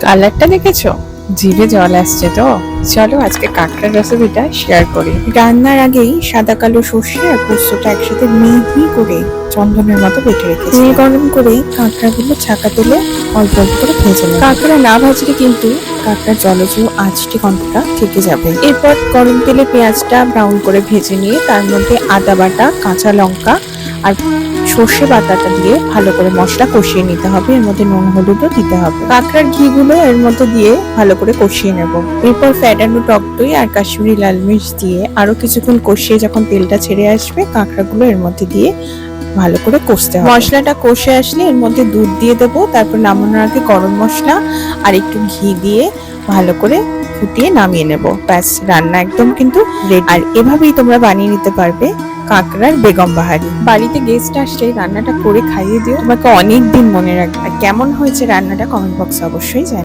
কালারটা দেখেছো? জিভে জল আসছে তো। চলো আজকে কাঁকড়ার রেসিপিটা শেয়ার করি। রান্নার আগেই সাদা কালো সর্ষে আর পোস্তটা একসাথে মিহি করে চন্দনের মতো বেটে রেখেছি। তেল গরম করে কাঁকড়াগুলো ছাকা তেলে অল্প অল্প করে ভেজে নেব। কাঁকড়া না ভাজলে কিন্তু কাঁকড়ার জলজ আঁচটি গন্ধটা থেকে যাবে। এরপর গরম তেলে পেঁয়াজটা ব্রাউন করে ভেজে নিয়ে তার মধ্যে আদা বাটা, কাঁচা লঙ্কা আর সর্ষে বাটাটা দিয়ে ভালো করে মশলা কষিয়ে নিতে হবে। এর মধ্যে নুন হলুদও দিতে হবে। কাঁকড়ার ঘিগুলো এর মধ্যে দিয়ে ভালো করে কষিয়ে নেব। এরপর ফ্যাটানো টক দই আর কাশ্মীরি লাল মির্চ দিয়ে আরো কিছুক্ষণ কষিয়ে যখন তেলটা ছেড়ে আসবে, কাঁকড়াগুলো এর মধ্যে দিয়ে ভালো করে কষতে হবে। মশলাটা কষে আসলে এর মধ্যে দুধ দিয়ে দেবো। তারপর নামানোর আগে গরম মশলা আর একটু ঘি দিয়ে ভালো করে ফুটিয়ে নামিয়ে নেব। ব্যাস, রান্না একদম কিন্তু রেডি। আর এভাবেই তোমরা বানিয়ে নিতে পারবে কাঁকড়ার বেগম বাহারি। বাড়িতে গেস্ট আসলে রান্নাটা করে খাইয়ে দিও, তোমাকে অনেক দিন মনে রাখবে। আর কেমন হয়েছে রান্নাটা কমেন্ট বক্সে অবশ্যই জানাও।